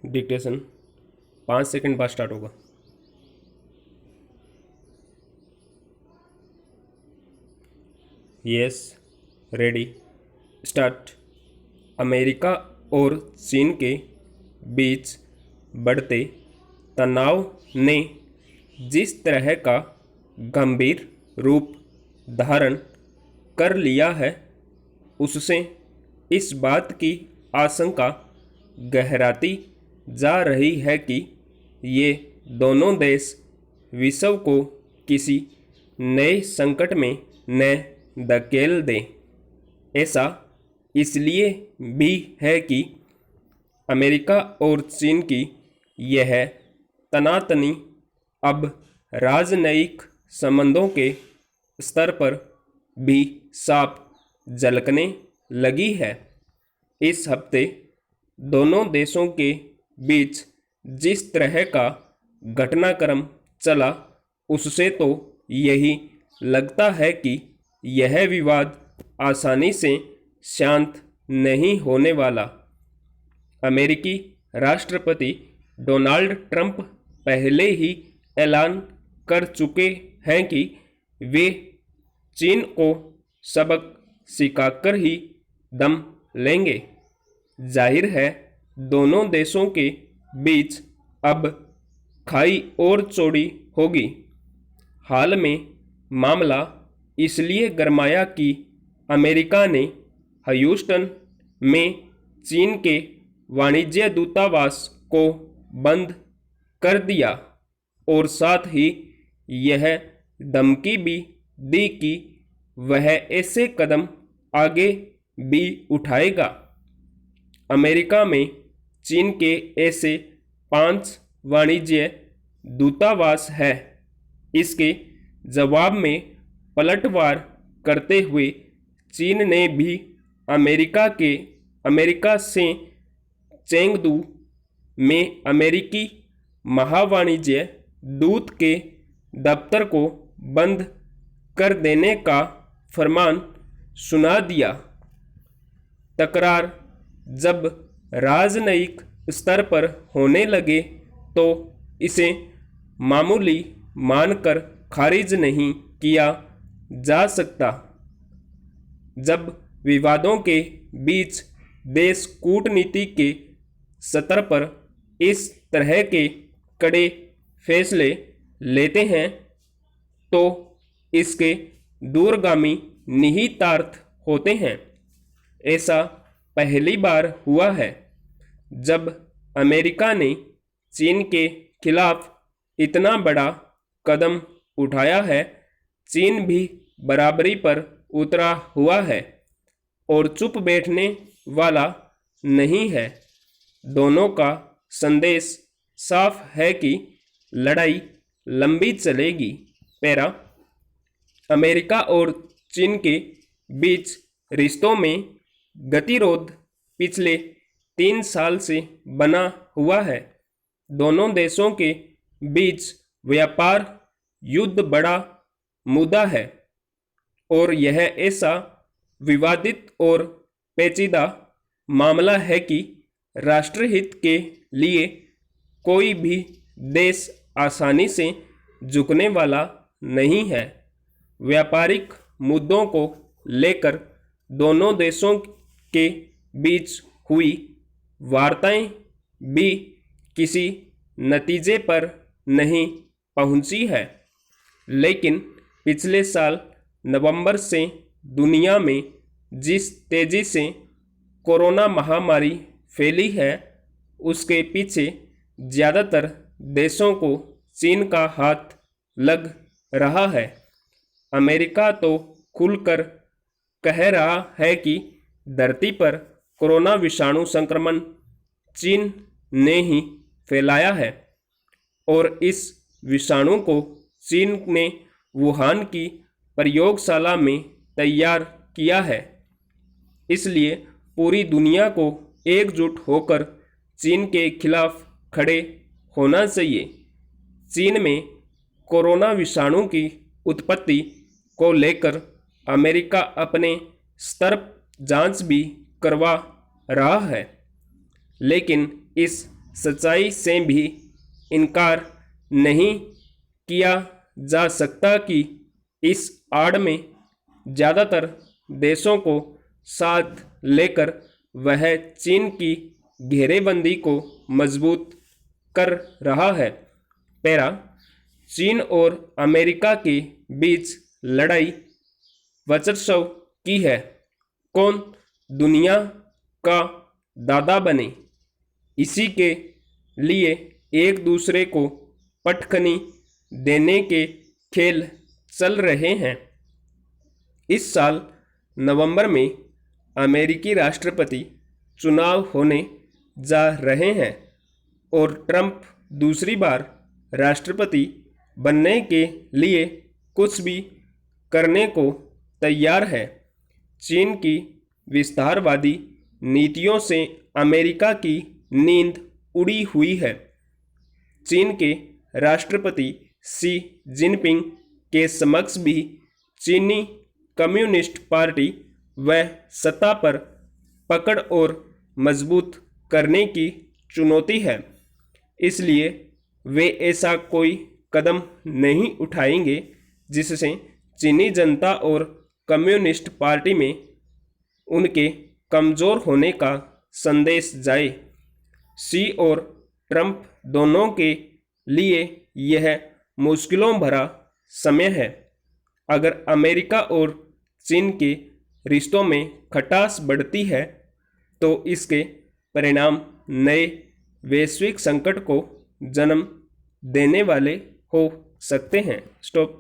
Dictation 5 second बाद start होगा। Yes, ready, start. America और चीन के बीच बढ़ते तनाव ने जिस तरह का गंभीर रूप धारण कर लिया है, उससे इस बात की आशंका गहराती जा रही है कि ये दोनों देश विश्व को किसी नए संकट में न धकेल दें। ऐसा इसलिए भी है कि अमेरिका और चीन की यह तनातनी अब राजनयिक संबंधों के स्तर पर भी साफ झलकने लगी है। इस हफ्ते दोनों देशों के बीच जिस तरह का घटनाक्रम चला, उससे तो यही लगता है कि यह विवाद आसानी से शांत नहीं होने वाला। अमेरिकी राष्ट्रपति डोनाल्ड ट्रंप पहले ही ऐलान कर चुके हैं कि वे चीन को सबक सिखाकर ही दम लेंगे। जाहिर है, दोनों देशों के बीच अब खाई और चौड़ी होगी। हाल में मामला इसलिए गरमाया कि अमेरिका ने ह्यूस्टन में चीन के वाणिज्य दूतावास को बंद कर दिया और साथ ही यह धमकी भी दी कि वह ऐसे कदम आगे भी उठाएगा। अमेरिका में चीन के ऐसे 5 वाणिज्य दूतावास हैं। इसके जवाब में पलटवार करते हुए चीन ने भी अमेरिका से चेंगदू में अमेरिकी महावाणिज्य दूत के दफ्तर को बंद कर देने का फरमान सुना दिया। तकरार जब राजनयिक स्तर पर होने लगे तो इसे मामूली मानकर खारिज नहीं किया जा सकता। जब विवादों के बीच देश कूटनीति के स्तर पर इस तरह के कड़े फैसले लेते हैं, तो इसके दूरगामी निहितार्थ होते हैं। ऐसा पहली बार हुआ है जब अमेरिका ने चीन के खिलाफ इतना बड़ा कदम उठाया है। चीन भी बराबरी पर उतरा हुआ है और चुप बैठने वाला नहीं है। दोनों का संदेश साफ है कि लड़ाई लंबी चलेगी। पैरा, अमेरिका और चीन के बीच रिश्तों में गतिरोध पिछले 3 साल से बना हुआ है। दोनों देशों के बीच व्यापार युद्ध बड़ा मुद्दा है और यह ऐसा विवादित और पेचीदा मामला है कि राष्ट्रहित के लिए कोई भी देश आसानी से झुकने वाला नहीं है। व्यापारिक मुद्दों को लेकर दोनों देशों के बीच हुई वार्ताएं भी किसी नतीजे पर नहीं पहुंची है, लेकिन पिछले साल नवंबर से दुनिया में जिस तेजी से कोरोना महामारी फैली है, उसके पीछे ज़्यादातर देशों को चीन का हाथ लग रहा है। अमेरिका तो खुलकर कह रहा है कि धरती पर कोरोना विषाणु संक्रमण चीन ने ही फैलाया है और इस विषाणु को चीन ने वुहान की प्रयोगशाला में तैयार किया है। इसलिए पूरी दुनिया को एकजुट होकर चीन के खिलाफ खड़े होना चाहिए। चीन में कोरोना विषाणु की उत्पत्ति को लेकर अमेरिका अपने स्तर जांच भी करवा रहा है, लेकिन इस सच्चाई से भी इनकार नहीं किया जा सकता कि इस आड़ में ज़्यादातर देशों को साथ लेकर वह चीन की घेरेबंदी को मजबूत कर रहा है। पैरा, चीन और अमेरिका के बीच लड़ाई वर्चस्व की है। कौन दुनिया का दादा बने, इसी के लिए एक दूसरे को पटखनी देने के खेल चल रहे हैं। इस साल नवंबर में अमेरिकी राष्ट्रपति चुनाव होने जा रहे हैं और ट्रंप दूसरी बार राष्ट्रपति बनने के लिए कुछ भी करने को तैयार है। चीन की विस्तारवादी नीतियों से अमेरिका की नींद उड़ी हुई है। चीन के राष्ट्रपति शी जिनपिंग के समक्ष भी चीनी कम्युनिस्ट पार्टी व सत्ता पर पकड़ और मजबूत करने की चुनौती है। इसलिए वे ऐसा कोई कदम नहीं उठाएंगे जिससे चीनी जनता और कम्युनिस्ट पार्टी में उनके कमज़ोर होने का संदेश जाए। शी और ट्रंप दोनों के लिए यह मुश्किलों भरा समय है। अगर अमेरिका और चीन के रिश्तों में खटास बढ़ती है तो इसके परिणाम नए वैश्विक संकट को जन्म देने वाले हो सकते हैं। स्टॉप।